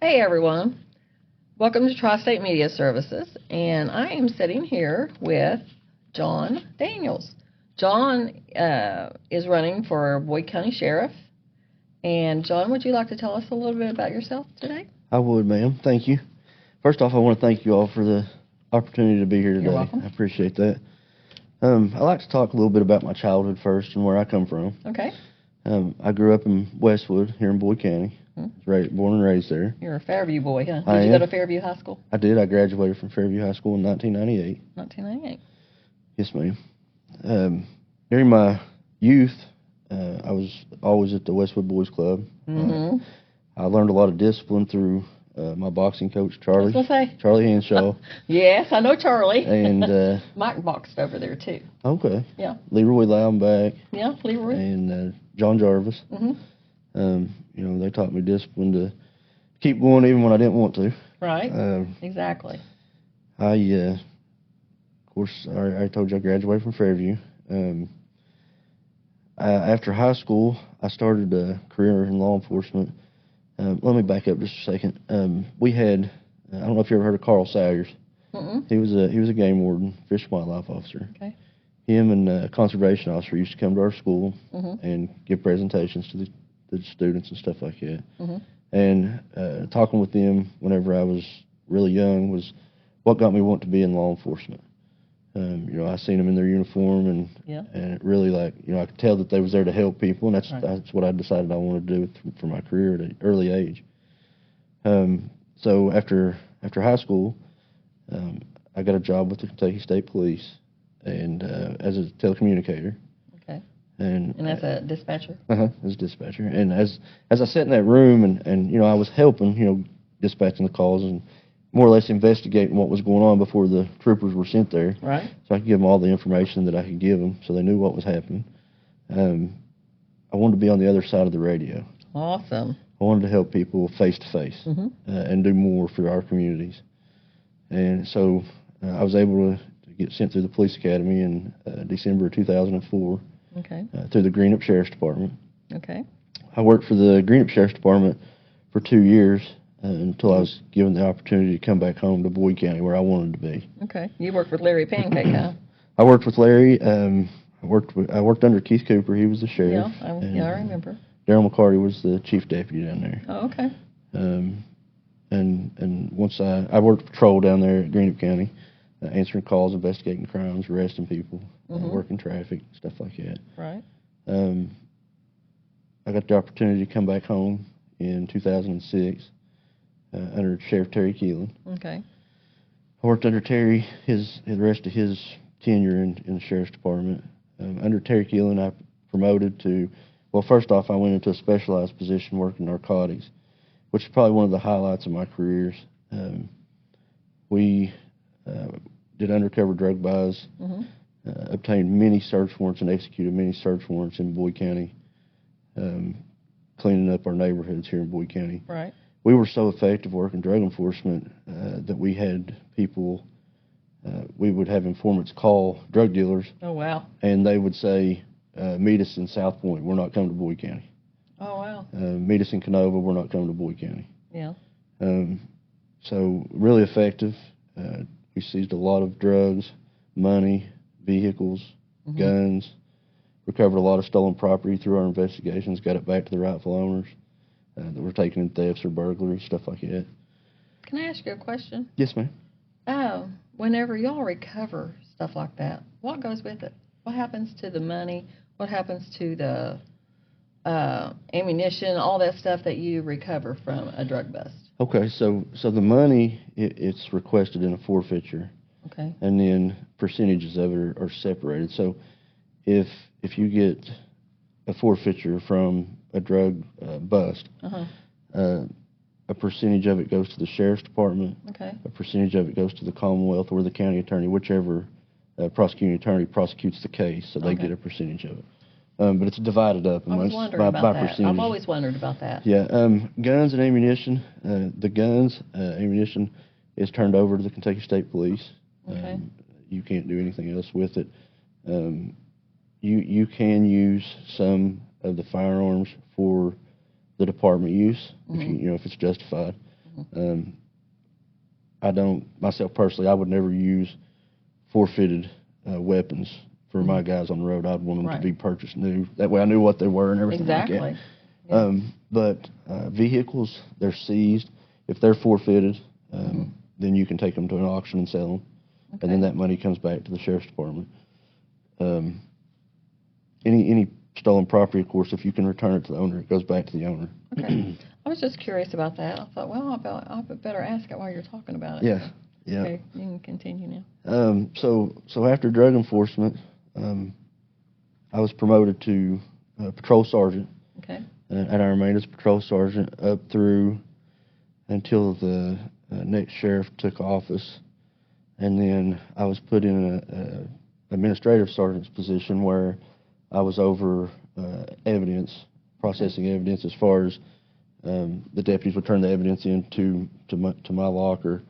Hey everyone, welcome to Tri-State Media Services, and I am sitting here with John Daniels. John is running for Boyd County Sheriff, and John, would you like to tell us a little bit about yourself today? I would, ma'am. Thank you. First off, I want to thank you all for the opportunity to be here today. You're welcome. I appreciate that. I'd like to talk a little bit about my childhood first and where I come from. Okay. I grew up in Westwood here in Boyd County. Born and raised there. You're a Fairview boy, huh? I Did you am. go to Fairview High School? I did. I graduated from Fairview High School in 1998. 1998. Yes, ma'am. During my youth, I was always at the Westwood Boys Club. I learned a lot of discipline through my boxing coach, Charlie. What's that say? Charlie Henshaw. Yes, I know Charlie. And Mike boxed over there too. okay. Yeah. Leroy Loudonback. Yeah, Leroy. And John Jarvis. Mm-hmm. They taught me discipline to keep going even when I didn't want to. Right. Exactly. Of course, I told you I graduated from Fairview. After high school, I started a career in law enforcement. Let me back up just a second. We had, I don't know if you ever heard of Carl Salyers. Mm-mm. He was a game warden, fish and wildlife officer. Okay. Him and a conservation officer used to come to our school and give presentations to the students and stuff like that. And talking with them whenever I was really young was what got me wanting to be in law enforcement. I seen them in their uniform, and it really, I could tell that they was there to help people, and that's what I decided I wanted to do for my career at an early age. So after high school, I got a job with the Kentucky State Police, and as a telecommunicator. Okay. And as a dispatcher? As a dispatcher. And as I sat in that room and I was helping, dispatching the calls and more or less investigating what was going on before the troopers were sent there. Right. So I could give them all the information that I could give them so they knew what was happening. I wanted to be on the other side of the radio. Awesome. I wanted to help people face to face and do more for our communities. And so I was able to get sent through the police academy in December of 2004. Okay. Through the Greenup Sheriff's Department. Okay. I worked for the Greenup Sheriff's Department for 2 years until I was given the opportunity to come back home to Boyd County where I wanted to be. Okay. You worked with Larry Pancake, huh? I worked with Larry. I worked under Keith Cooper. He was the sheriff. Yeah, I remember. Daryl McCarty was the chief deputy down there. Oh, okay. And once I worked patrol down there at Greenup County, answering calls, investigating crimes, arresting people, working traffic, stuff like that. Right. I got the opportunity to come back home in 2006 under Sheriff Terry Keelan. Okay. I worked under Terry the rest of his tenure in the Sheriff's Department. Under Terry Keelan, I promoted to, well, first off, I went into a specialized position working narcotics, which is probably one of the highlights of my careers. We did undercover drug buys, obtained many search warrants and executed many search warrants in Boyd County, cleaning up our neighborhoods here in Boyd County. Right. We were so effective working drug enforcement that we had people, we would have informants call drug dealers. Oh, wow. And they would say, meet us in South Point, we're not coming to Boyd County. Oh, wow. Meet us in Canova, we're not coming to Boyd County. Yeah. So really effective. We seized a lot of drugs, money, vehicles, guns, recovered a lot of stolen property through our investigations, got it back to the rightful owners that were taken in thefts or burglaries, stuff like that. Can I ask you a question? Yes, ma'am. Whenever y'all recover stuff like that, what goes with it? What happens to the money? What happens to the ammunition, all that stuff that you recover from a drug bust? Okay, so the money, it's requested in a forfeiture. Okay. And then percentages of it are separated. So if you get a forfeiture from a drug bust, a percentage of it goes to the Sheriff's Department. Okay. A percentage of it goes to the Commonwealth or the county attorney, whichever prosecuting attorney prosecutes the case, so they get a percentage of it. But it's divided up amongst by percentage. I've always wondered about that. Yeah, guns and ammunition. The guns, ammunition is turned over to the Kentucky State Police. Okay. You can't do anything else with it. You can use some of the firearms for the department use, if if it's justified. I don't, myself personally, I would never use forfeited weapons for my guys on the road. I'd want them to be purchased new. That way I knew what they were and everything like that. Yeah. But vehicles, they're seized. If they're forfeited, then you can take them to an auction and sell them. Okay. And then that money comes back to the sheriff's department. Any stolen property, of course, if you can return it to the owner, it goes back to the owner. Okay. I was just curious about that. I thought, well, I better ask it while you're talking about it. Yeah. Yeah. Okay, you can continue now. So after drug enforcement, I was promoted to patrol sergeant. Okay. And I remained as patrol sergeant up through until the next sheriff took office. And then I was put in a administrative sergeant's position where I was over evidence, processing evidence as far as the deputies would turn the evidence in to my locker.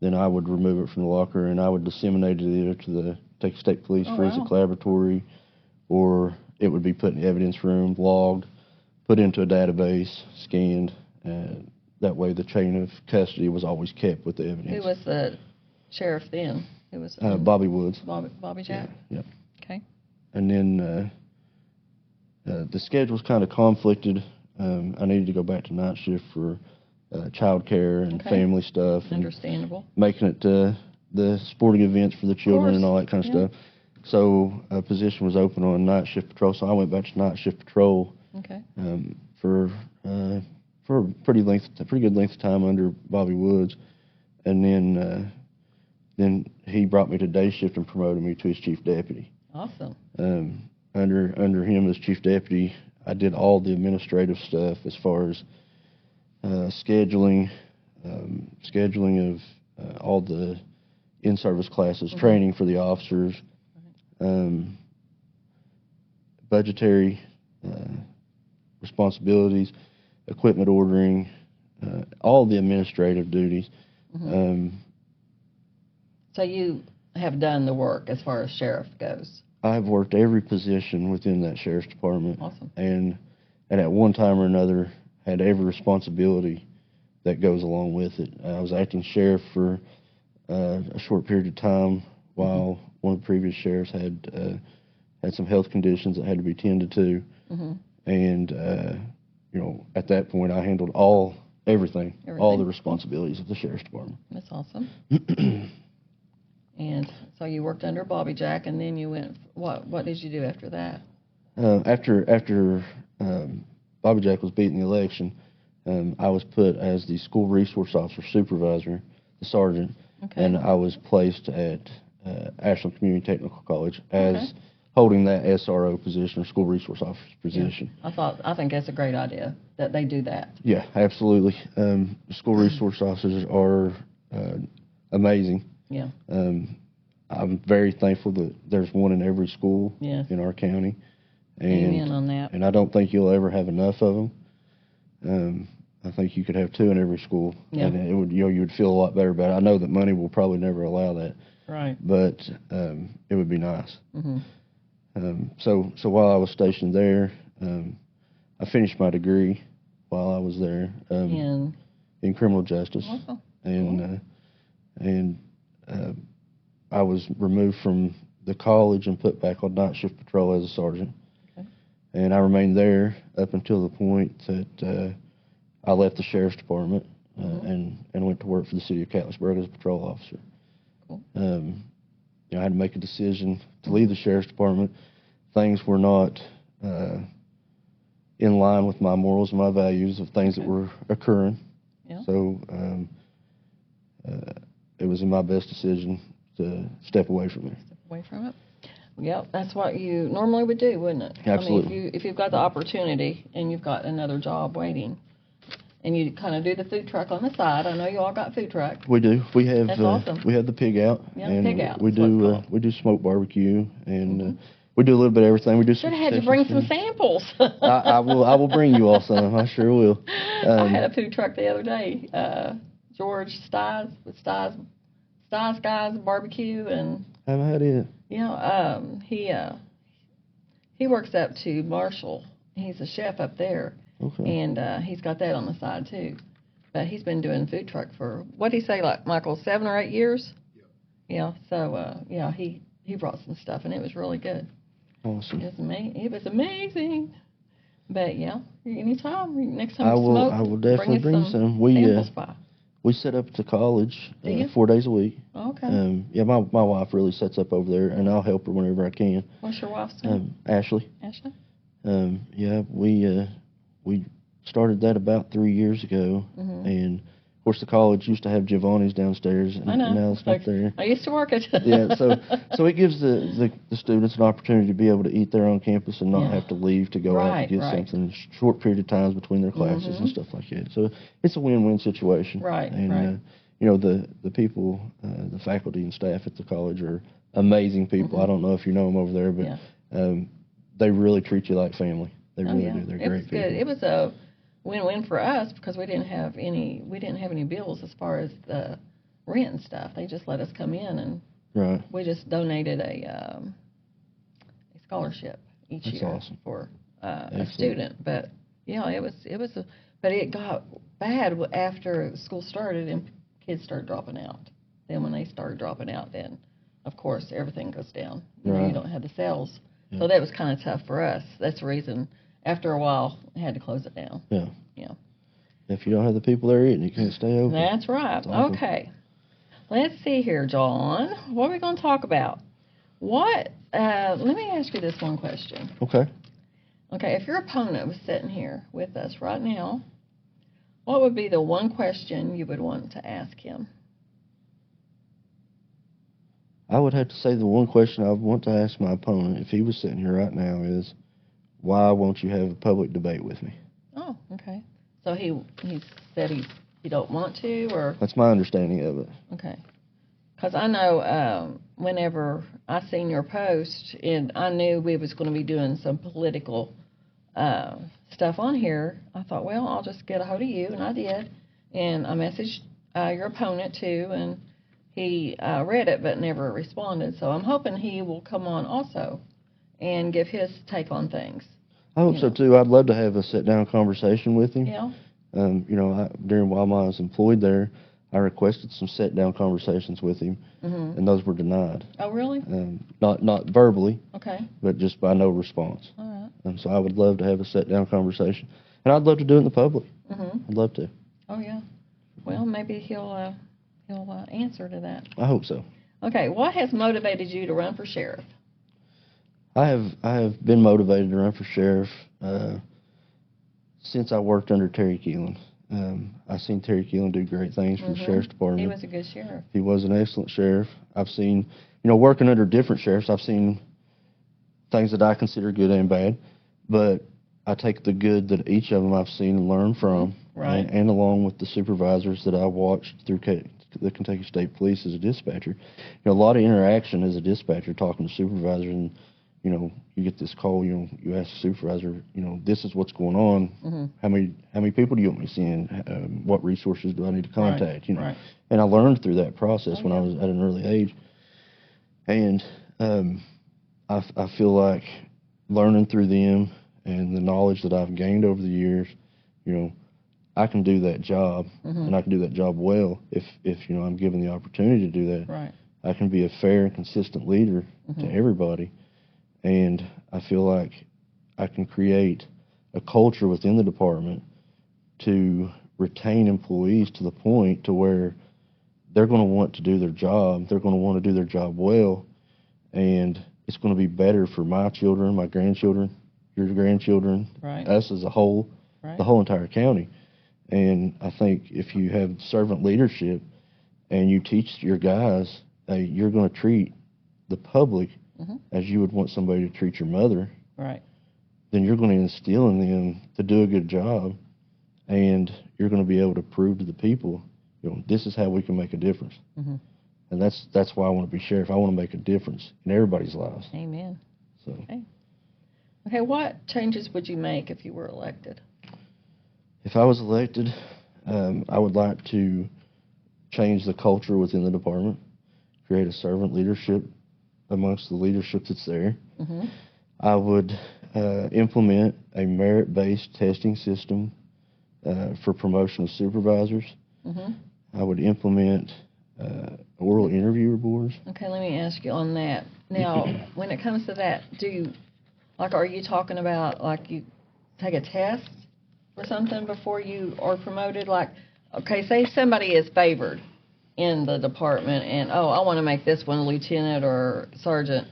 Then I would remove it from the locker and I would disseminate it either to the Texas State Police Forensic Laboratory, or it would be put in the evidence room, logged, put into a database, scanned, and that way the chain of custody was always kept with the evidence. Who was the sheriff then? Who was Bobby Woods. Bobby Jack? Yeah. Okay. And then the schedule's kind of conflicted. I needed to go back to night shift for child care and family stuff. Understandable. And making it to the sporting events for the children and all that kind of stuff. So a position was open on night shift patrol, so I went back to night shift patrol. Okay. For a pretty good length of time under Bobby Woods, and then he brought me to day shift and promoted me to his chief deputy. Awesome. Under him as chief deputy, I did all the administrative stuff as far as scheduling of all the in-service classes, training for the officers, budgetary responsibilities, equipment ordering, all the administrative duties. So you have done the work as far as sheriff goes. I've worked every position within that sheriff's department. Awesome. And at one time or another had every responsibility that goes along with it. I was acting sheriff for a short period of time while one of the previous sheriffs had some health conditions that had to be tended to. And at that point I handled everything, all the responsibilities of the sheriff's department. That's awesome. And so you worked under Bobby Jack, and then you went. What did you do after that? After Bobby Jack was beaten the election, I was put as the school resource officer supervisor, the sergeant, and I was placed at Ashland Community Technical College as holding that SRO position, or school resource officer position. Yeah. I think that's a great idea that they do that. Yeah, absolutely. School resource officers are amazing. Yeah. I'm very thankful that there's one in every school in our county. And, amen on that. And I don't think you'll ever have enough of them. I think you could have two in every school, and it would, you would feel a lot better about it. I know that money will probably never allow that, right? But it would be nice. So while I was stationed there, I finished my degree while I was there in criminal justice, and I was removed from the college and put back on night shift patrol as a sergeant. And I remained there up until the point that I left the sheriff's department and went to work for the city of Catlettsburg as a patrol officer. I had to make a decision to leave the sheriff's department. Things were not in line with my morals and my values of things that were occurring. So it was in my best decision to step away from it. Step away from it. Yep, that's what you normally would do, wouldn't it? Absolutely. I mean, if you've got the opportunity and you've got another job waiting, and you kind of do the food truck on the side. I know you all got food truck. We do. We have. That's awesome. We have the pig out. Yeah, and pig out. We do smoked barbecue, and we do a little bit of everything. We do. Should have had you bring some samples. I will bring you all some. I sure will. I had a food truck the other day. George Stiles with Stiles Guys Barbecue, and I haven't had it. He works up to Marshall. He's a chef up there. Okay. And he's got that on the side too. But he's been doing food truck for, what did he say, like, Michael, 7 or 8 years? Yeah, so, yeah, he brought some stuff, and it was really good. Awesome. It was amazing. But, yeah, anytime, next time I you smoke, will definitely bring some. samples by. We set up at the college Do you? 4 days a week. Okay. Yeah, my wife really sets up over there, and I'll help her whenever I can. What's your wife's name? Ashley. Ashley? Yeah, we started that about 3 years ago, and of course the college used to have Giovanni's downstairs, and, I know. and now it's not there. I used to work it. Yeah, so it gives the students an opportunity to be able to eat there on campus and not have to leave to go out and get something short period of times between their classes and stuff like that. So it's a win-win situation. Right. And you know, the people, the faculty and staff at the college are amazing people. I don't know if you know them over there, but they really treat you like family. They really do. They're great people. Good. It was a win-win for us because we didn't have any bills as far as the rent and stuff. They just let us come in, and we just donated a scholarship each year for a student. But yeah, but it got bad after school started and kids started dropping out. Then when they started dropping out, then of course everything goes down. You know, you don't have the sales. So that was kind of tough for us. That's the reason. After a while, I had to close it down. Yeah. If you don't have the people there eating, you can't stay open. That's right. Okay. Let's see here, John. What are we going to talk about? Let me ask you this one question. Okay. Okay, if your opponent was sitting here with us right now, what would be the one question you would want to ask him? I would have to say the one question I would want to ask my opponent, if he was sitting here right now, is, why won't you have a public debate with me? Oh, okay. So he said he don't want to, or? That's my understanding of it. Okay. Because I know whenever I seen your post, and I knew we was going to be doing some political stuff on here, I thought, well, I'll just get a hold of you, and I did. And I messaged your opponent, too, and he read it but never responded. So I'm hoping he will come on also and give his take on things. I hope so, too. I'd love to have a sit-down conversation with him. Yeah. You know, while I was employed there, I requested some sit-down conversations with him, and those were denied. Oh, really? Not verbally, okay, but just by no response. All right. So I would love to have a sit-down conversation, and I'd love to do it in the public. I'd love to. Oh, yeah. Well, maybe he'll answer to that. I hope so. Okay, what has motivated you to run for sheriff? I have been motivated to run for sheriff since I worked under Terry Keelan. I've seen Terry Keelan do great things for the sheriff's department. He was a good sheriff. He was an excellent sheriff. I've seen, working under different sheriffs, I've seen things that I consider good and bad, but I take the good that each of them I've seen and learned from, and along with the supervisors that I watched through the Kentucky State Police as a dispatcher. A lot of interaction as a dispatcher talking to supervisors, and you get this call, you ask the supervisor, this is what's going on. How many people do you want me to send? What resources do I need to contact? And I learned through that process when I was at an early age. And I feel like learning through them and the knowledge that I've gained over the years, I can do that job, and I can do that job well if I'm given the opportunity to do that. Right. I can be a fair and consistent leader to everybody. And I feel like I can create a culture within the department to retain employees to the point to where they're going to want to do their job. They're going to want to do their job well, and it's going to be better for my children, my grandchildren, your grandchildren, us as a whole, the whole entire county. And I think if you have servant leadership and you teach your guys, you're going to treat the public as you would want somebody to treat your mother, then you're going to instill in them to do a good job, and you're going to be able to prove to the people, this is how we can make a difference. And that's why I want to be sheriff. I want to make a difference in everybody's lives. Amen. So. Okay, what changes would you make if you were elected? If I was elected, I would like to change the culture within the department, create a servant leadership amongst the leadership that's there. I would implement a merit-based testing system for promotion of supervisors. Mm-hmm. I would implement oral interview boards. Okay, let me ask you on that. Now, when it comes to that, are you talking about, like, you take a test or something before you are promoted? Like, okay, say somebody is favored in the department and, oh, I want to make this one a lieutenant or sergeant.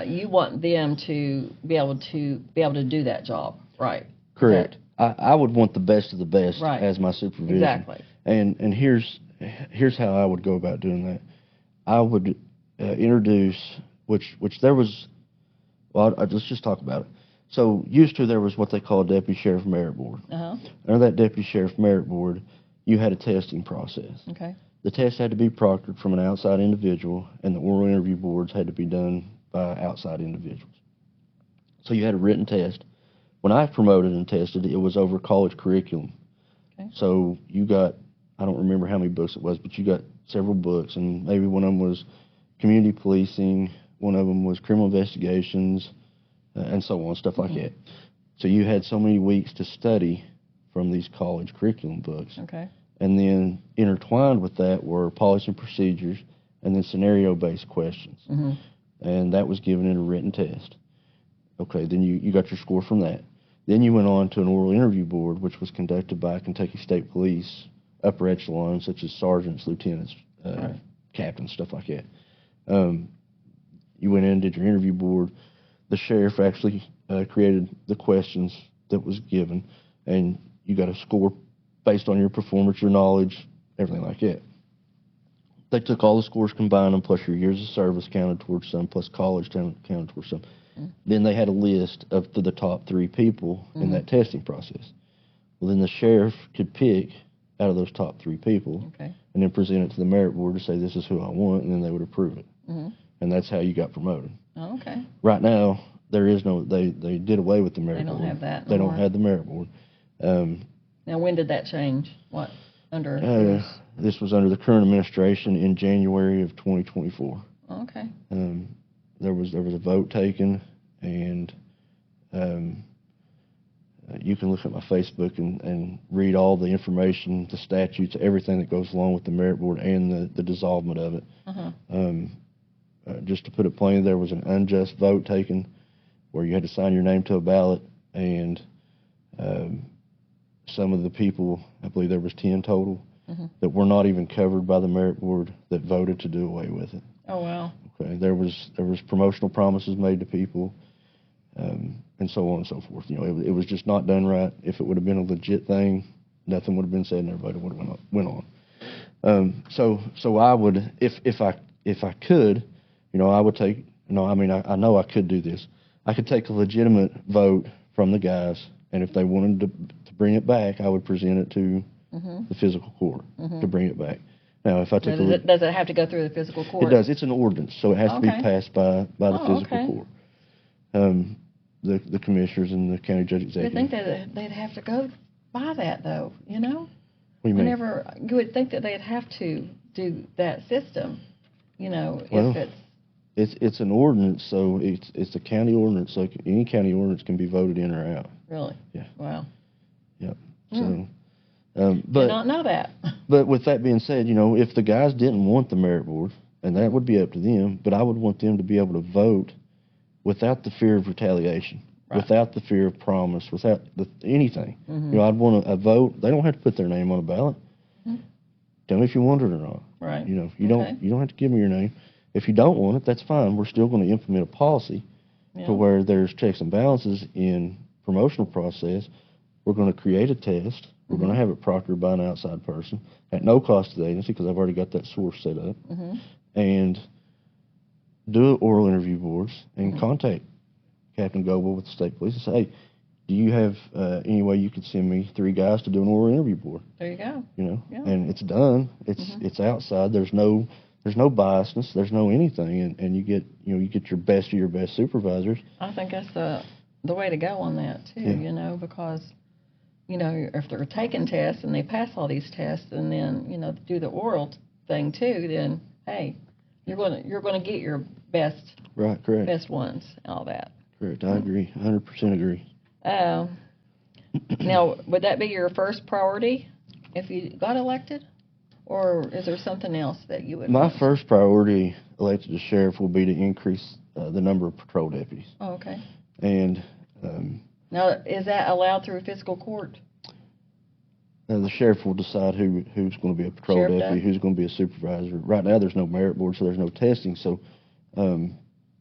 You want them to be able to do that job, right? Correct. I would want the best of the best right. as my supervision. Exactly. And here's how I would go about doing that. I would introduce, which there was, well, let's just talk about it. So used to, there was what they call a deputy sheriff merit board. Uh-huh. Under that deputy sheriff merit board, you had a testing process. Okay. The test had to be proctored from an outside individual, and the oral interview boards had to be done by outside individuals. So you had a written test. When I promoted and tested, it was over college curriculum. Okay. So you got, I don't remember how many books it was, but you got several books, and maybe one of them was community policing, one of them was criminal investigations, and so on, stuff like that. So you had so many weeks to study from these college curriculum books. Okay. And then intertwined with that were policy and procedures, and then scenario-based questions. Mm-hmm. And that was given in a written test. Okay, then you got your score from that. Then you went on to an oral interview board, which was conducted by Kentucky State Police, upper echelon, such as sergeants, lieutenants, right. captains, stuff like that. You went in and did your interview board. The sheriff actually created the questions that was given, and you got a score based on your performance, your knowledge, everything like that. They took all the scores, combined them, plus your years of service counted towards some, plus college counted towards some. Then they had a list of the top 3 people in that testing process. Well, then the sheriff could pick out of those top 3 people, okay. and then present it to the merit board to say, this is who I want, and then they would approve it. And that's how you got promoted. Oh, okay. Right now, there is no, they did away with the merit board. They don't have that no They more. don't have the merit board. Now, when did that change? What? Under this was under the current administration in January of 2024. Oh, okay. There was a vote taken, and you can look at my Facebook and read all the information, the statutes, everything that goes along with the merit board and the dissolvement of it. Just to put it plain, there was an unjust vote taken where you had to sign your name to a ballot, and some of the people, I believe there was 10 total, that were not even covered by the merit board, that voted to do away with it. Oh, wow. Okay, there was promotional promises made to people, and so on and so forth. You know, it was just not done right. If it would have been a legit thing, nothing would have been said, and everybody would have went on. So I would, if I could, you know, I would take. No, I mean, I know I could do this. I could take a legitimate vote from the guys, and if they wanted to bring it back, I would present it to the physical court to bring it back. Now, if I take does it have to go through the physical court? It does. It's an ordinance, so it has to be passed by the physical court. The commissioners and the county judge executive. I think that they'd have to go by that, though. You know. What do you mean? You would think that they'd have to do that system. You know, well, if it's an ordinance, so it's a county ordinance. So any county ordinance can be voted in or out. Really? Yeah. Wow. Yep. Hmm. So, but did not know that. But with that being said, you know, if the guys didn't want the merit board, and that would be up to them, but I would want them to be able to vote without the fear of retaliation, without the fear of promise, without anything. You know, I'd want a vote. They don't have to put their name on a ballot. Tell me if you want it or not. Right. You know, you don't have to give me your name. If you don't want it, that's fine. We're still going to implement a policy to where there's checks and balances in promotional process. We're going to create a test. We're going to have it proctored by an outside person at no cost to the agency, because I've already got that source set up, and do oral interview boards and contact Captain Goble with the state police and say, hey, do you have any way you could send me 3 guys to do an oral interview board? There you go. You know, and it's done. It's outside. There's no biasness. There's no anything, and you get your best of your best supervisors. I think that's the way to go on that too. Yeah. You know, because you know, if they're taking tests and they pass all these tests and then, you know, do the oral thing too, then hey, you're gonna get your best Right, correct. best ones, all that. Correct. I agree. 100% agree. Now, would that be your first priority if you got elected? Or is there something else that you would My want? first priority elected as sheriff will be to increase the number of patrol deputies. Oh, okay. And now, is that allowed through fiscal court? the sheriff will decide who's going to be a patrol Sheriff deputy, does? who's going to be a supervisor. Right now, there's no merit board, so there's no testing. So, you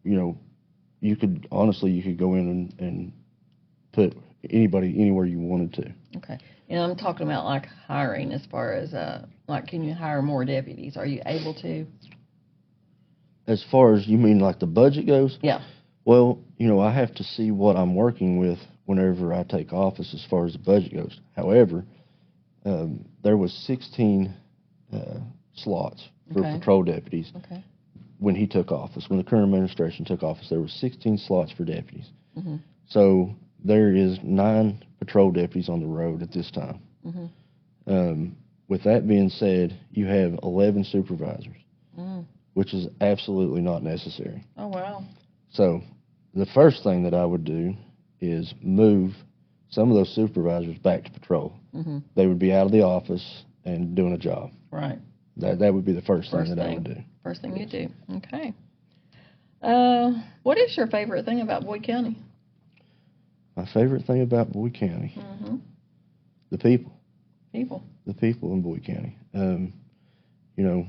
know, you could go in and put anybody anywhere you wanted to. Okay. And I'm talking about like hiring as far as like, can you hire more deputies? Are you able to? As far as you mean like the budget goes? Yeah. Well, you know, I have to see what I'm working with whenever I take office as far as the budget goes. However, there was 16 slots for patrol deputies when he took office. When the current administration took office, there were 16 slots for deputies. Mm-hmm. So there is 9 patrol deputies on the road at this time. Mm-hmm. With that being said, you have 11 supervisors, which is absolutely not necessary. Oh, wow. So the first thing that I would do is move some of those supervisors back to patrol. Mm-hmm. They would be out of the office and doing a job. Right. That would be the first thing that I would do. First thing you do. Okay. What is your favorite thing about Boyd County? My favorite thing about Boyd County? The people. People. The people in Boyd County. You know,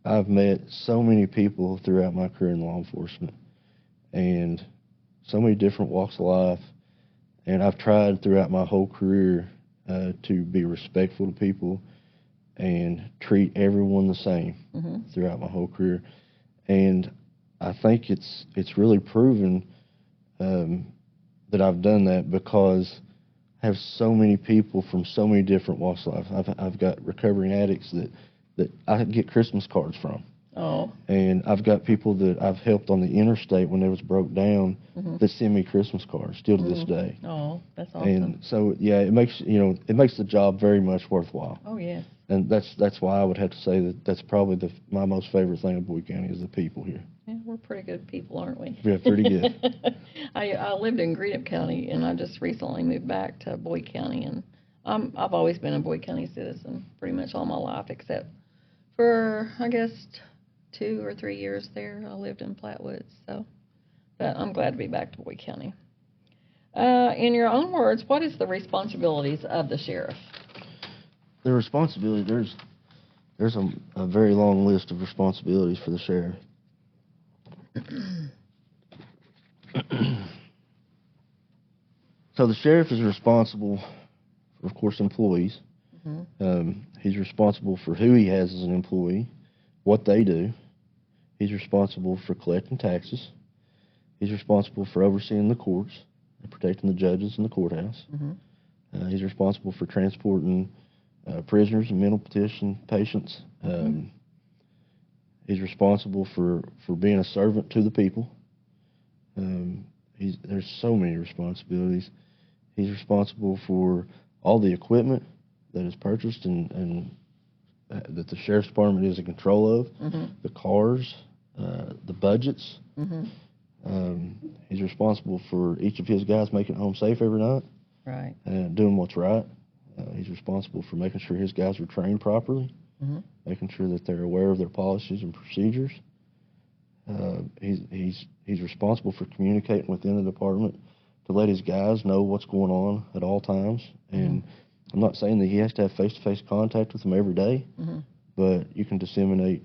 I've met so many people throughout my career in law enforcement, and so many different walks of life. And I've tried throughout my whole career to be respectful to people and treat everyone the same throughout my whole career. And I think it's really proven that I've done that because I have so many people from so many different walks of life. I've got recovering addicts that I get Christmas cards from. Oh. And I've got people that I've helped on the interstate when it was broke down that send me Christmas cards still to this day. Oh, that's awesome. And so yeah, it makes the job very much worthwhile. Oh, yes. And that's why I would have to say that that's probably my most favorite thing in Boyd County is the people here. Yeah, we're pretty good people, aren't we? Yeah, pretty good. I lived in Greenup County, and I just recently moved back to Boyd County, and I've always been a Boyd County citizen pretty much all my life, except for, I guess, 2 or 3 years there. I lived in Flatwoods, so, but I'm glad to be back to Boyd County. In your own words, what is the responsibilities of the sheriff? The responsibility, there's a very long list of responsibilities for the sheriff. So the sheriff is responsible for, of course, employees. He's responsible for who he has as an employee, what they do. He's responsible for collecting taxes. He's responsible for overseeing the courts and protecting the judges in the courthouse. He's responsible for transporting prisoners and mental petition patients. He's responsible for being a servant to the people. There's so many responsibilities. He's responsible for all the equipment that is purchased and that the sheriff's department is in control of, the cars, the budgets. He's responsible for each of his guys making it home safe every night, right, and doing what's right. He's responsible for making sure his guys are trained properly, making sure that they're aware of their policies and procedures. He's responsible for communicating within the department to let his guys know what's going on at all times. And I'm not saying that he has to have face-to-face contact with them every day, but you can disseminate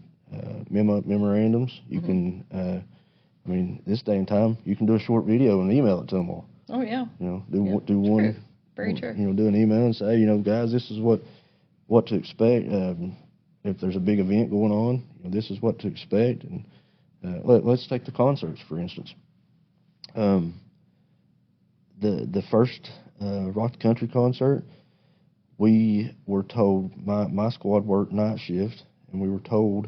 memorandums. You can, I mean, this day and time, you can do a short video and email it to them all. Oh, yeah. You know, do one. True. Very true. You know, do an email and say, you know, guys, this is what to expect. If there's a big event going on, you know, this is what to expect. And let's take the concerts, for instance. The first Rock the Country concert, we were told, my squad worked night shift, and we were told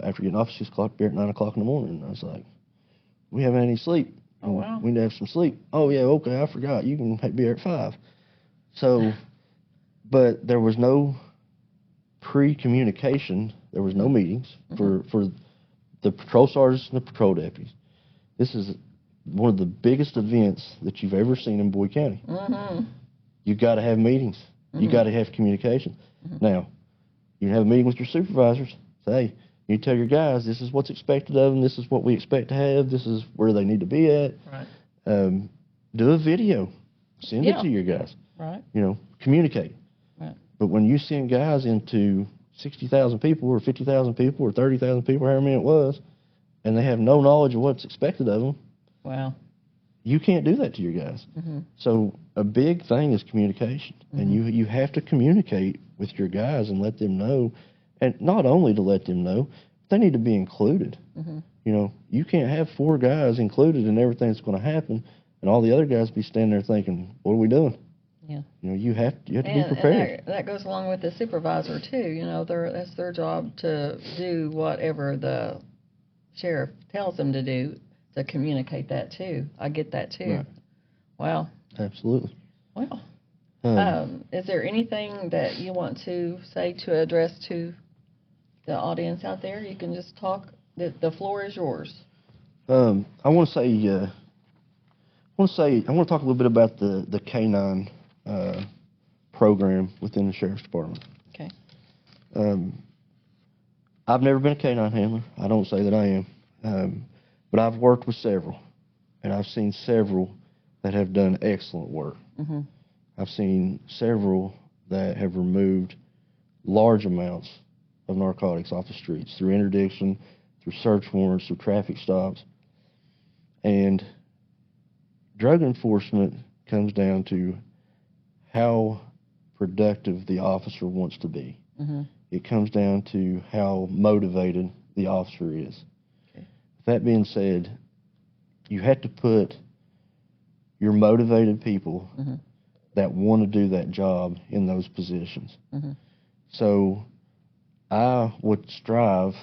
after getting off 6 o'clock, be at 9 o'clock in the morning. And I was like, we haven't had any sleep. Oh, wow. We need to have some sleep. Oh, yeah, okay, I forgot. You can be here at 5. So, but there was no pre-communication. There was no meetings for the patrol sergeants and the patrol deputies. This is one of the biggest events that you've ever seen in Boyd County. you got to have meetings. You got to have communication. Now, you have a meeting with your supervisors. Say, hey, you tell your guys, this is what's expected of them. This is what we expect to have. This is where they need to be at. Right. Do a video. Send it to your guys. Right. Communicate. Right. But when you send guys into 60,000 people or 50,000 people or 30,000 people, however many it was, and they have no knowledge of what's expected of them, wow, you can't do that to your guys. So a big thing is communication, and you have to communicate with your guys and let them know, and not only to let them know, they need to be included. You can't have 4 guys included in everything that's going to happen, and all the other guys be standing there thinking, "What are we doing?" Yeah. You have to be prepared. And that goes along with the supervisor too. That's their job to do whatever the sheriff tells them to do, to communicate that too. I get that too. Right. Wow. Absolutely. Well, is there anything that you want to say to address to the audience out there? You can just talk. The floor is yours. I want to say. I want to talk a little bit about the K-9 program within the sheriff's department. Okay. I've never been a K-9 handler. I don't say that I am, but I've worked with several, and I've seen several that have done excellent work. I've seen several that have removed large amounts of narcotics off the streets through interdiction, through search warrants, through traffic stops, and drug enforcement comes down to how productive the officer wants to be. It comes down to how motivated the officer is. Okay. That being said, you have to put your motivated people that want to do that job in those positions. So I would strive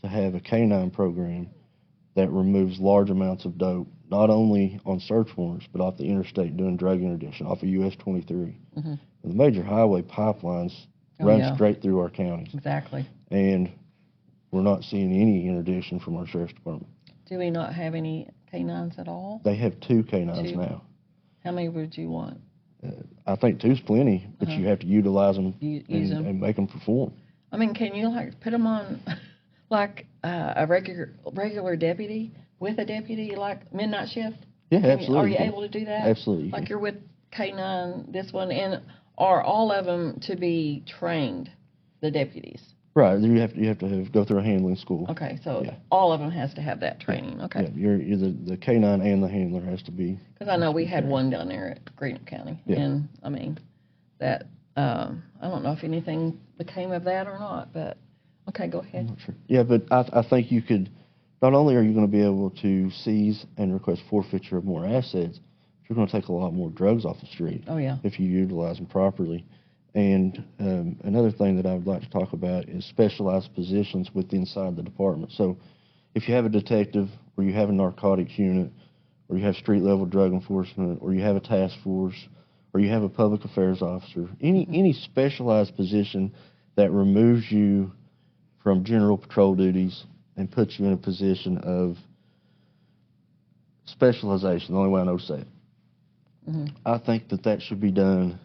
to have a K-9 program that removes large amounts of dope, not only on search warrants, but off the interstate doing drug interdiction, off of US 23. The major highway pipelines run straight through our counties. Exactly. And we're not seeing any interdiction from our sheriff's department. Do we not have any K-9s at all? They have 2 K-9s now. How many would you want? I think 2's plenty, but you have to utilize them and make them perform. I mean, can you put them on like a regular deputy with a deputy, like midnight shift? Yeah, absolutely. Are you able to do that? Absolutely. Like you're with K-9, this one, and are all of them to be trained, the deputies? Right. You have to go through a handling school. Okay, so all of them has to have that training. Okay. Yeah, you're the K-9 and the handler has to be. Because I know we had one down there at Greenup County, and I mean that I don't know if anything became of that or not, but okay, go ahead. I'm not sure. Yeah, but I think you could. Not only are you going to be able to seize and request forfeiture of more assets, you're going to take a lot more drugs off the street. Oh yeah. If you utilize them properly. And another thing that I would like to talk about is specialized positions inside the department. So if you have a detective, or you have a narcotics unit, or you have street-level drug enforcement, or you have a task force, or you have a public affairs officer, any specialized position that removes you from general patrol duties and puts you in a position of specialization, the only way I know to say it, I think that should be done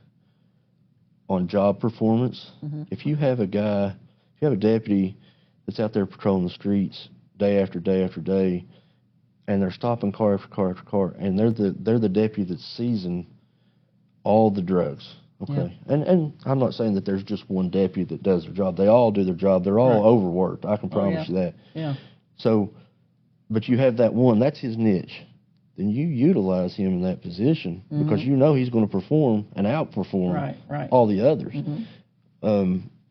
on job performance. If you have a deputy that's out there patrolling the streets day after day after day, and they're stopping car after car after car, and they're the deputy that's seizing all the drugs. Okay, and I'm not saying that there's just one deputy that does their job. They all do their job. They're all overworked. I can promise you that. Yeah. So, but you have that one. That's his niche. Then you utilize him in that position because you know he's going to perform and outperform all the others.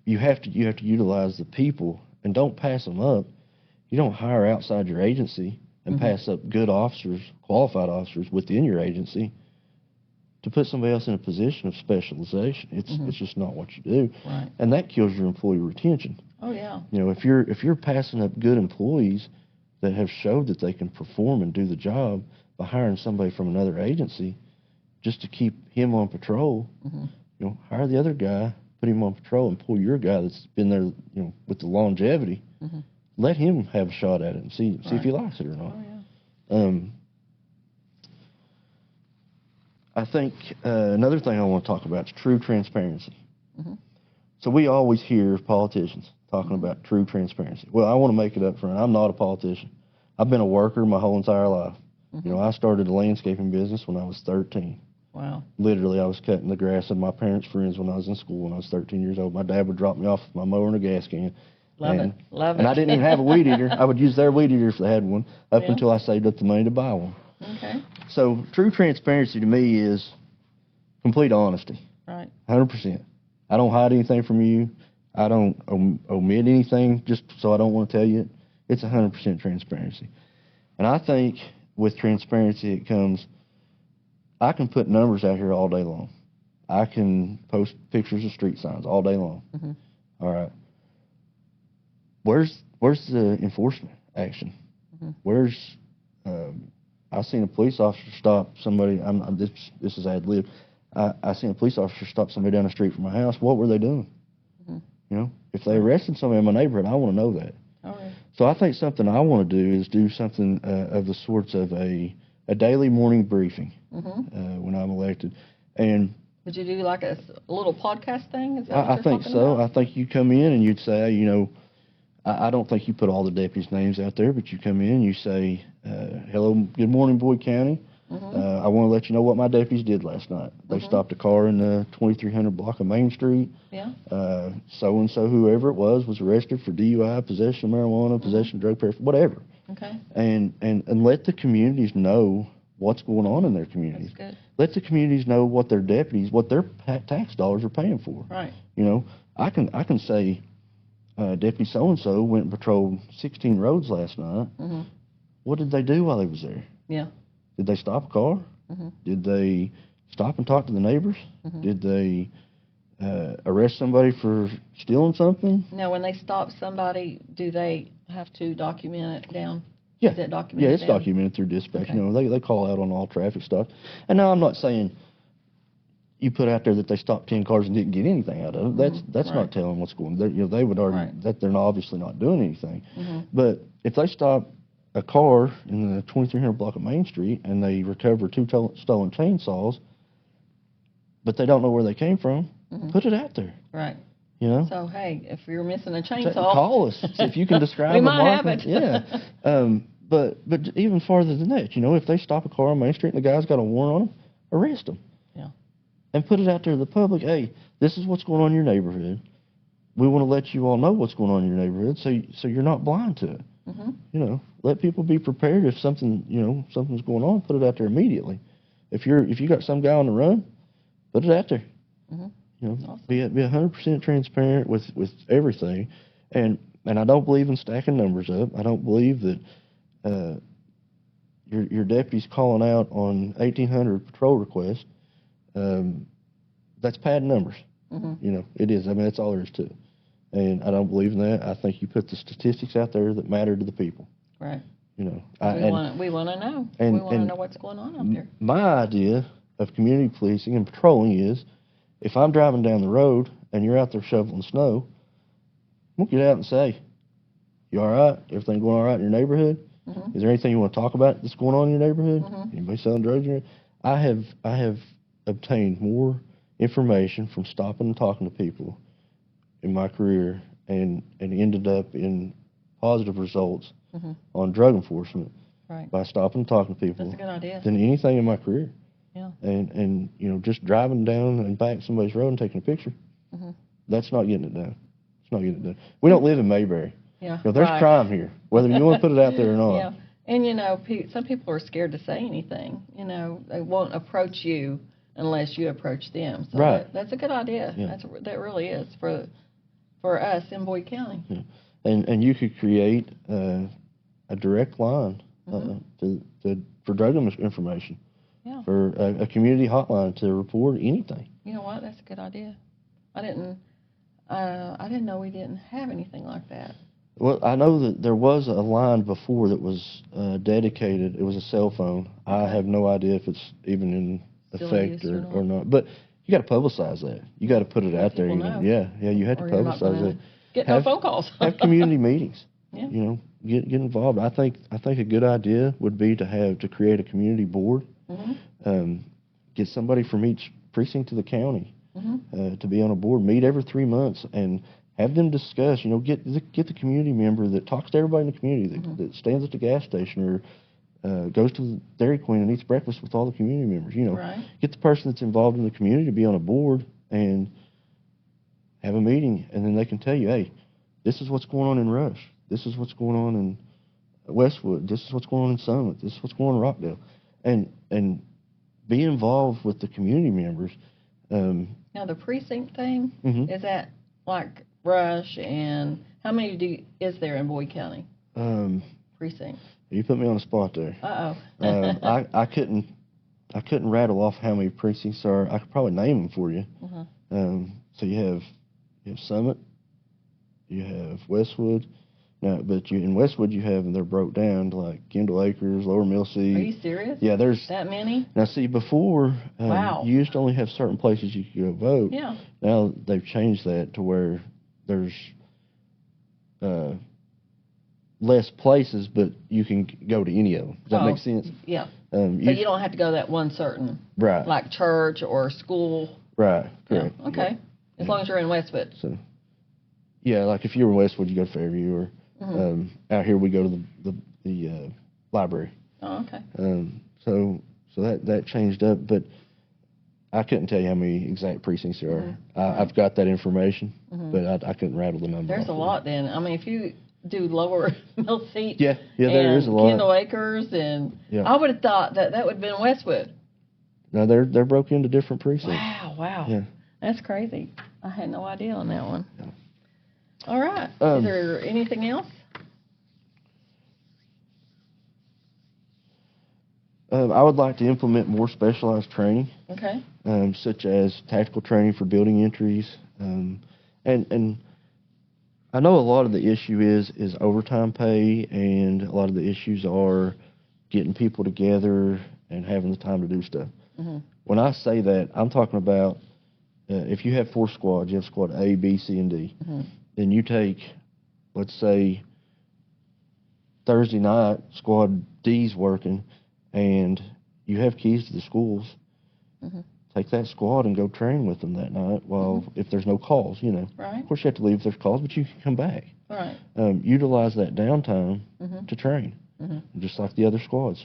You have to utilize the people and don't pass them up. You don't hire outside your agency and pass up good officers, qualified officers within your agency to put somebody else in a position of specialization. It's just not what you do, and that kills your employee retention. Oh yeah. If you're passing up good employees that have showed that they can perform and do the job by hiring somebody from another agency just to keep him on patrol, hire the other guy, put him on patrol, and pull your guy that's been there, with the longevity. Let him have a shot at it and see if he likes it or not. Oh, yeah. I think another thing I want to talk about is true transparency. Mm-hmm. So we always hear politicians talking about true transparency. Well, I want to make it up front. I'm not a politician. I've been a worker my whole entire life. Mm-hmm. You know, I started a landscaping business when I was 13. Wow. Literally, I was cutting the grass of my parents' friends when I was in school when I was 13 years old. My dad would drop me off with my mower and a gas can. Love it. And I didn't even have a weed eater. I would use their weed eater if they had one up Yeah. until I saved up the money to buy one. Okay. So true transparency to me is complete honesty. Right. 100%. I don't hide anything from you. I don't omit anything just so I don't want to tell you it. It's 100% transparency. And I think with transparency it comes, I can put numbers out here all day long. I can post pictures of street signs all day long. Mm-hmm. All right. Where's the enforcement action? Mm-hmm. Where's I seen a police officer stop somebody. This is ad lib. I seen a police officer stop somebody down the street from my house. What were they doing? Mm-hmm. You know, if they arrested somebody in my neighborhood, I want to know that. All right. So I think something I want to do is do something of the sorts of a daily morning briefing when I'm elected. And would you do like a little podcast thing? Is that what I you're think talking so. about? I think you come in and you'd say, you know, I don't think you put all the deputies' names out there, but you come in and you say, hello, good morning, Boyd County. I want to let you know what my deputies did last night. They stopped a car in the 2300 block of Main Street. Yeah. So-and-so, whoever it was arrested for DUI, possession of marijuana, possession of drug paraphernalia, whatever. Okay. And let the communities know what's going on in their communities. That's good. Let the communities know what their deputies, what their tax dollars are paying for. Right. You know, I can say, Deputy so-and-so went and patrolled 16 roads last night. Mm-hmm. What did they do while they was there? Yeah. Did they stop a car? Mm-hmm. Did they stop and talk to the neighbors? Mm-hmm. Did they arrest somebody for stealing something? Now, when they stop somebody, do they have to document it down? Yeah. Is it documented Yeah, it's down? documented through dispatch. Okay. You know, they call out on all traffic stops. And now I'm not saying you put out there that they stopped 10 cars and didn't get anything out of it. That's Right. not telling what's going on. You know, they would argue Right. that they're obviously not doing anything. Mm-hmm. But if they stop a car in the 2300 block of Main Street and they recover 2 stolen chainsaws, but they don't know where they came from, put it out there. Right. You know? So, hey, if you're missing a chainsaw, call us. See if you can describe we a might have marker. it. Yeah. But even farther than that, you know, if they stop a car on Main Street and the guy's got a warrant on him, arrest him. Yeah. And put it out there to the public. Hey, this is what's going on in your neighborhood. We want to let you all know what's going on in your neighborhood, so you're not blind to it. Mm-hmm. You know, let people be prepared if something's going on. Put it out there immediately. If you got some guy on the run, put it out there. Mm-hmm. You know, Awesome. be 100% transparent with everything, and I don't believe in stacking numbers up. I don't believe that your deputies calling out on 1,800 patrol requests. That's padding numbers. Mm-hmm. You know, it is. I mean, that's all there is to it. And I don't believe in that. I think you put the statistics out there that matter to the people. Right. You know, We want to know. and- We want to and know what's going on out there. my idea of community policing and patrolling is, if I'm driving down the road and you're out there shoveling snow, we'll get out and say, "You all right? Everything going all right in your neighborhood? Mm-hmm. Is there anything you want to talk about that's going on in your neighborhood? Mm-hmm. Anybody selling drugs? I have obtained more information from stopping and talking to people in my career and ended up in positive results on drug enforcement Right. by stopping and talking to people That's a good idea. than anything in my career. Yeah. And you know, just driving down and back somebody's road and taking a picture, that's not getting it done. It's not getting it done. We don't live in Mayberry. Yeah. You know, there's right. crime here, whether you want to put it out there or not. Yeah. And, you know, some people are scared to say anything. You know, they won't approach you unless you approach them. So Right. that's a good idea. Yeah. That really is for us in Boyd County. Yeah. And you could create a direct line for drug information. Yeah. For a community hotline to report anything. You know what? That's a good idea. I didn't know we didn't have anything like that. Well, I know that there was a line before that was dedicated. It was a cell phone. I have no idea if it's even in Still effect used or not. But you got to publicize that. You got to put it out there. people know. Yeah. You had to Or you're not publicize gonna it. get no phone calls. Have community meetings. Yeah. You know, get involved. I think a good idea would be to create a community board. get somebody from each precinct of the county to be on a board. Meet every 3 months and have them discuss. Get the community member that talks to everybody in the community, that stands at the gas station or goes to the Dairy Queen and eats breakfast with all the community members. Right. Get the person that's involved in the community to be on a board and have a meeting, and then they can tell you, hey, this is what's going on in Rush. This is what's going on in Westwood. This is what's going on in Summit. This is what's going on in Rockdale, and be involved with the community members. Now the precinct thing, is that like Rush, and how many is there in Boyd County? Precincts. You put me on the spot there. I couldn't rattle off how many precincts there are. I could probably name them for you. So you have Summit, you have Westwood. Now, but in Westwood you have, and they're broke down to like Kendall Acres, Lower Millseed. Are you serious? Yeah, there's that many. Now, see, before Wow. you used to only have certain places you could go vote. Yeah. Now they've changed that to where there's less places, but you can go to any of them. Does that make sense? Yeah. So you don't have to go to that one certain, right? Like church or school. Right. Correct. Yeah. Okay. As long as you're in Westwood. So, yeah, like if you're in Westwood, you go to Fairview, or out here we go to the library. Oh, okay. So that changed up, but I couldn't tell you how many exact precincts there are. I've got that information, but I couldn't rattle the number. There's a lot then. I mean, if you do Lower Millseed, yeah, there is a lot. Kendall Acres, and I would have thought that would have been Westwood. No, they're broke into different precincts. Wow. Yeah. That's crazy. I had no idea on that one. Yeah. All right. Is there anything else? I would like to implement more specialized training. Okay. Such as tactical training for building entries. And I know a lot of the issue is overtime pay, and a lot of the issues are getting people together and having the time to do stuff. When I say that, I'm talking about if you have 4 squads, you have squad A, B, C, and D. Then you take, let's say, Thursday night, squad D's working, and you have keys to the schools. Take that squad and go train with them that night. Well, if there's no calls, Right. Of course, you have to leave if there's calls, but you can come back. Right. Utilize that downtime to train, just like the other squads.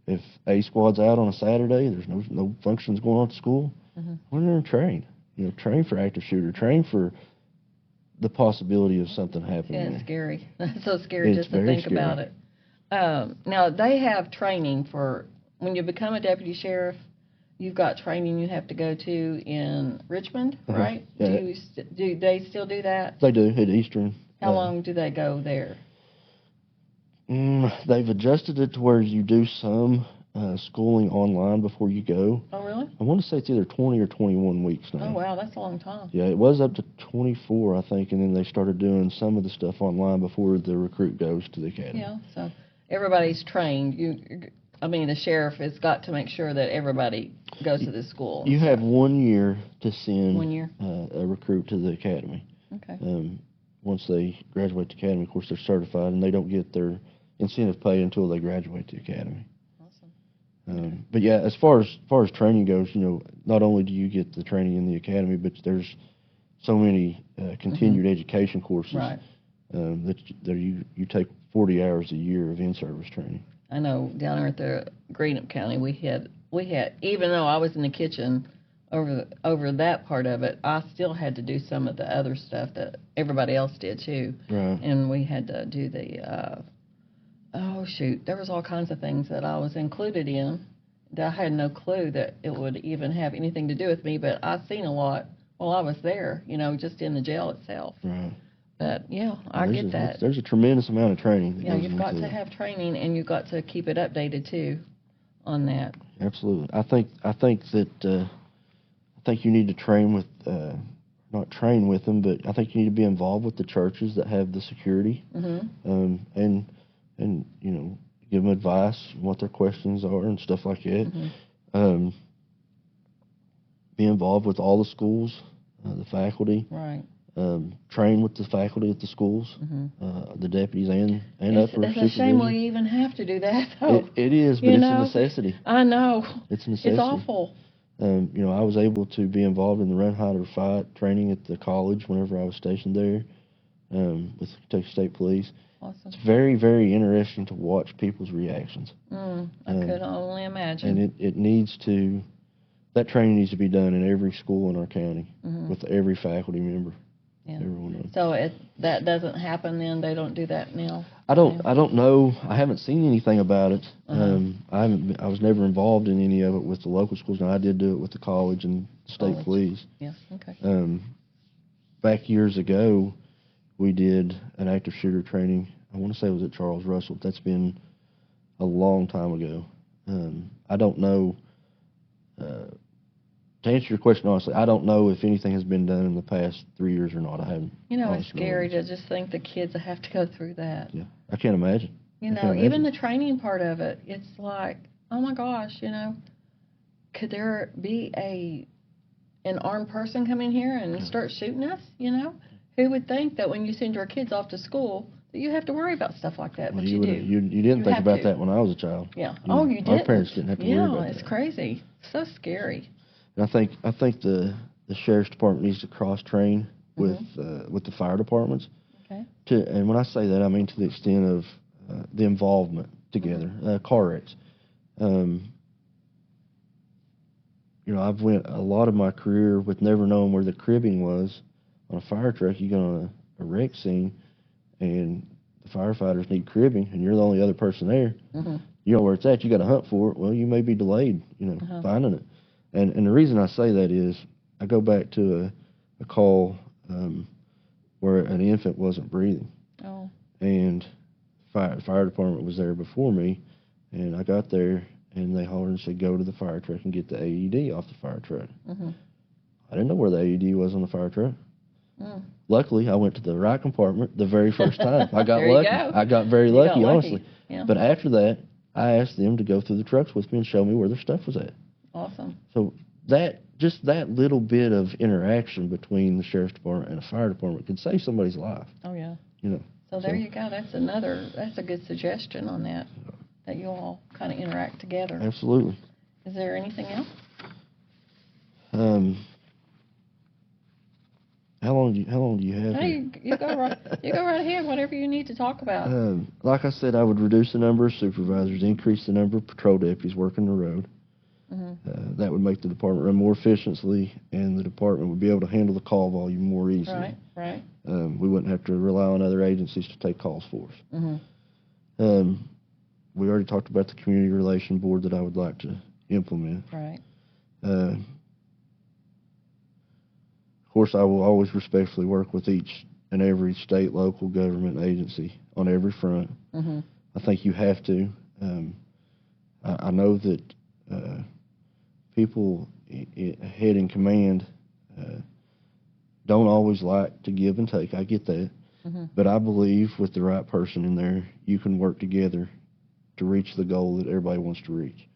If A squad's out on a Saturday, there's no functions going on at school. Go in there and train. Train for active shooter. Train for the possibility of something happening. Yeah, it's scary. That's so scary just to think scary. about it. Now, they have training for when you become a deputy sheriff. You've got training you have to go to in Richmond, right? Yeah. Do they still do that? They do at Eastern. How long do they go there? They've adjusted it to where you do some schooling online before you go. Oh, really? I want to say it's either 20 or 21 weeks now. Oh, wow, that's a long time. Yeah, it was up to 24, I think, and then they started doing some of the stuff online before the recruit goes to the academy. Yeah, so everybody's trained. The sheriff has got to make sure that everybody goes to this school. You have 1 year to send 1 year? A recruit to the academy. Okay. Once they graduate the academy, of course, they're certified, and they don't get their incentive pay until they graduate the academy. Awesome. But yeah, as far as training goes, not only do you get the training in the academy, but there's so many continued education courses that you take 40 hours a year of in-service training. I know down there at the Greenup County, we had even though I was in the kitchen over that part of it, I still had to do some of the other stuff that everybody else did too. Right. And we had to do the there was all kinds of things that I was included in that I had no clue that it would even have anything to do with me, but I seen a lot while I was there, just in the jail itself. Right. But yeah, I get that. There's a tremendous amount of training. Yeah, you've got to have training, and you've got to keep it updated too, on that. Absolutely. I think you need to train with, not train with them, but I think you need to be involved with the churches that have the security, and give them advice on what their questions are and stuff like that. Be involved with all the schools, the faculty. Right. train with the faculty at the schools, the deputies and upper It's a supervision. shame we even have to do that, though. It is, but it's a necessity. I know. It's a necessity. It's awful. I was able to be involved in the run, hide, or fight training at the college whenever I was stationed there with Kentucky State Police. Awesome. It's very, very interesting to watch people's reactions. I could only imagine. And it needs to, that training needs to be done in every school in our county with every faculty member. Yeah. Everyone knows. So that doesn't happen then? They don't do that now? I don't know. I haven't seen anything about it. I was never involved in any of it with the local schools. Now I did do it with the college and state police. Yeah. Okay. Back years ago, we did an active shooter training. I want to say it was at Charles Russell. That's been a long time ago. I don't know. To answer your question honestly, I don't know if anything has been done in the past 3 years or not. I haven't. It's scary to just think the kids have to go through that. Yeah, I can't imagine. Even the training part of it, it's like, oh my gosh, could there be an armed person come in here and start shooting us? Who would think that when you send your kids off to school that you have to worry about stuff like that? Well, but you do. You didn't think about that when I was a child. Yeah. You didn't. Our parents didn't have to worry about that. Yeah, it's crazy. So scary. And I think the sheriff's department needs to cross train with the fire departments. Okay. And when I say that, I mean to the extent of the involvement together. Car wrecks. I've went a lot of my career with never knowing where the cribbing was on a fire truck. You go on a wreck scene, and the firefighters need cribbing, and you're the only other person there. You know where it's at. You got to hunt for it. Well, you may be delayed, finding it. And the reason I say that is I go back to a call where an infant wasn't breathing. Oh. And the fire department was there before me, and I got there, and they hollered and said, go to the fire truck and get the AED off the fire truck. I didn't know where the AED was on the fire truck. Luckily, I went to the right compartment the very first time. I got lucky. I got very lucky, honestly. Yeah. But after that, I asked them to go through the trucks with me and show me where their stuff was at. Awesome. So just that little bit of interaction between the sheriff's department and the fire department could save somebody's life. Oh yeah. So there you go. That's a good suggestion on that you all kind of interact together. Absolutely. Is there anything else? How long do you have? Hey, you go right ahead. Whatever you need to talk about. Like I said, I would reduce the number of supervisors, increase the number of patrol deputies working the road. That would make the department run more efficiently, and the department would be able to handle the call volume more easily. Right. We wouldn't have to rely on other agencies to take calls for us. We already talked about the community relation board that I would like to implement. Right. Of course, I will always respectfully work with each and every state, local government agency on every front. I think you have to. I know that people head in command don't always like to give and take. I get that. But I believe with the right person in there, you can work together to reach the goal that everybody wants to reach.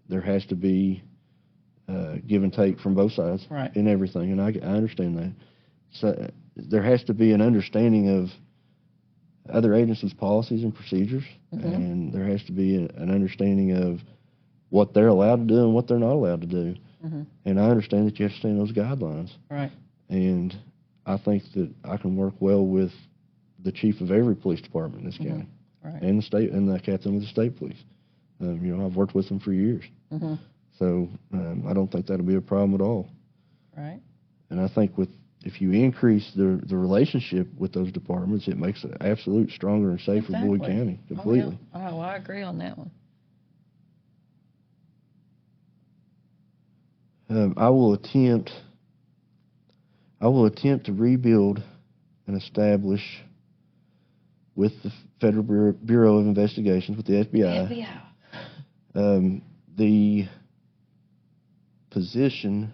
There has to be give and take from both sides in everything, and I understand that. So there has to be an understanding of other agencies' policies and procedures, and there has to be an understanding of what they're allowed to do and what they're not allowed to do. And I understand that you have to stay in those guidelines. Right. And I think that I can work well with the chief of every police department in this county, and the state, and the captain of the state police. I've worked with them for years. So I don't think that'll be a problem at all. Right. And I think if you increase the relationship with those departments, it makes it absolute stronger and safer Boyd County completely. Oh, I agree on that one. I will attempt to rebuild and establish with the Federal Bureau of Investigations, with the FBI, the position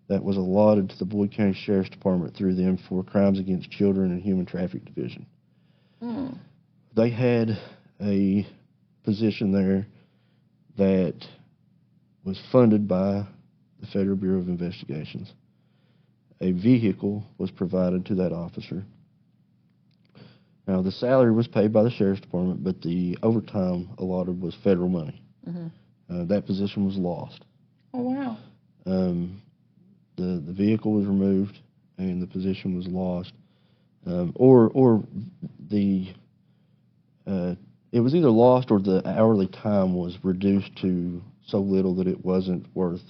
that was allotted to the Boyd County Sheriff's Department through them for Crimes Against Children and Human Traffic Division. They had a position there that was funded by the Federal Bureau of Investigations. a vehicle was provided to that officer. Now, the salary was paid by the sheriff's department, but the overtime allotted was federal money. That position was lost. Oh, wow. The vehicle was removed and the position was lost, or the it was either lost or the hourly time was reduced to so little that it wasn't worth.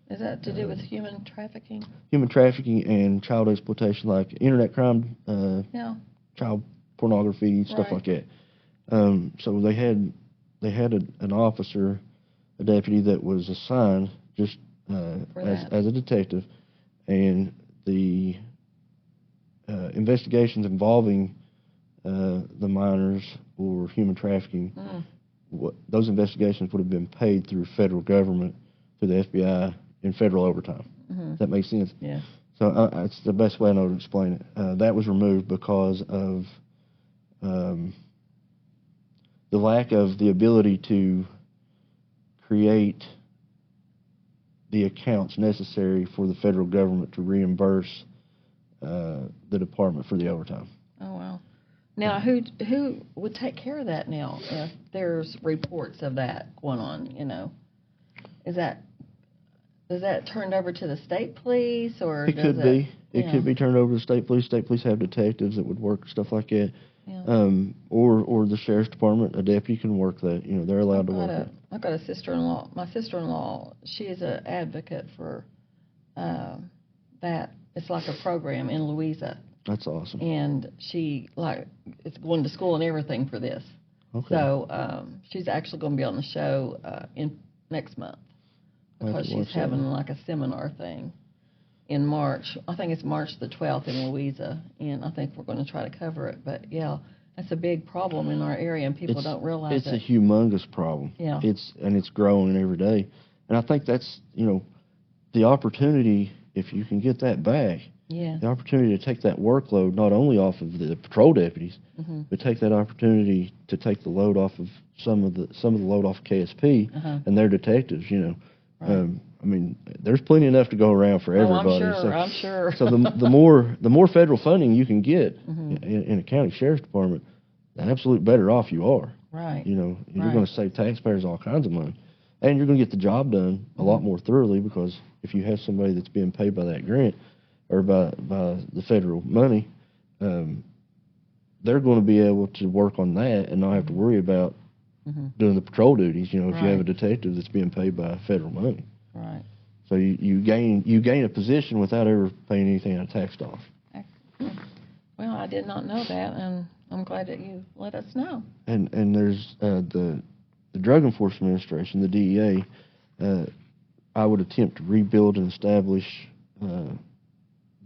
Is that to do with human trafficking? Human trafficking and child exploitation, like internet crime, child pornography, stuff like that. So they had an officer, a deputy that was assigned just as a detective, and the investigations involving the minors or human trafficking, those investigations would have been paid through federal government, through the FBI, in federal overtime. Does that make sense? Yeah. So it's the best way I know to explain it. That was removed because of the lack of the ability to create the accounts necessary for the federal government to reimburse the department for the overtime. Oh, wow. Now, who would take care of that now if there's reports of that going on, you know? Is that turned over to the state police, or it could be? It could be turned over to the state police. State police have detectives that would work stuff like that. Yeah. Or the sheriff's department, a deputy can work that. You know, they're allowed to work it. I've got a sister-in-law. My sister-in-law, she is an advocate for that. It's like a program in Louisa. That's awesome. And she is going to school and everything for this. Okay. So she's actually going to be on the show in next month, because she's having like a seminar thing in March. I think it's March the 12th in Louisa, and I think we're going to try to cover it. But yeah, that's a big problem in our area, and people don't realize it's a humongous problem. Yeah. It's growing every day, and I think that's, you know, the opportunity, if you can get that back. Yeah. The opportunity to take that workload not only off of the patrol deputies, but take that opportunity to take the load off of some of the load off of KSP and their detectives. You know, right. I mean, there's plenty enough to go around for everybody. I'm sure. So the more federal funding you can get in a county sheriff's department, the absolute better off you are. Right. You know, you're going to save taxpayers all kinds of money, and you're going to get the job done a lot more thoroughly, because if you have somebody that's being paid by that grant or by the federal money, they're going to be able to work on that and not have to worry about doing the patrol duties. You know, if you have a detective that's being paid by federal money. Right. So you gain a position without ever paying anything out of tax dollars. Well, I did not know that, and I'm glad that you let us know. And there's the Drug Enforcement Administration, the DEA. I would attempt to rebuild and establish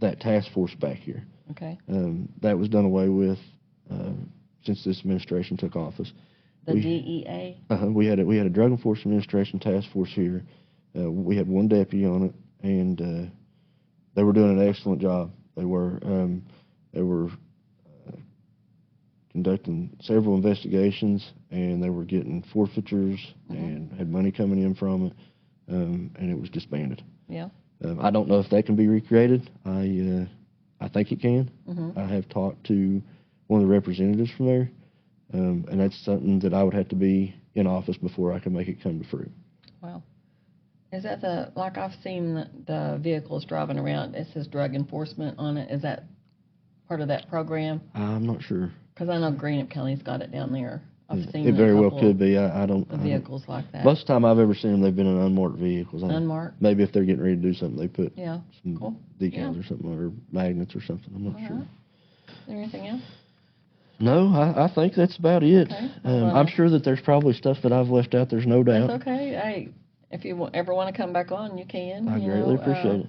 that task force back here. Okay. That was done away with since this administration took office. The DEA? We had a Drug Enforcement Administration task force here. We had one deputy on it, and they were doing an excellent job. They were conducting several investigations, and they were getting forfeitures and had money coming in from it, and it was disbanded. Yeah. I don't know if that can be recreated. I think it can. I have talked to one of the representatives from there, and that's something that I would have to be in office before I can make it come to fruit. Wow. Is that like I've seen the vehicles driving around, it says drug enforcement on it. Is that part of that program? I'm not sure. Because I know Greenup County's got it down there. I've seen it very well could be. I don't. Vehicles like that. Most of the time I've ever seen them, they've been in unmarked vehicles. Unmarked? Maybe if they're getting ready to do something, they put some decals or something, or magnets or something. I'm not sure. Is there anything else? No, I think that's about it. Okay. I'm sure that there's probably stuff that I've left out. There's no doubt. That's okay. Hey, if you ever want to come back on, you can. I greatly appreciate it.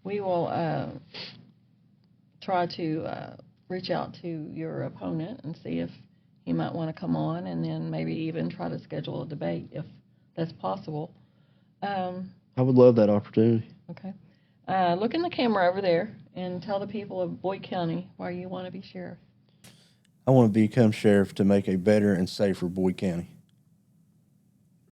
We will try to reach out to your opponent and see if he might want to come on, and then maybe even try to schedule a debate if that's possible. I would love that opportunity. Okay. Look in the camera over there and tell the people of Boyd County why you want to be sheriff. I want to become sheriff to make a better and safer Boyd County.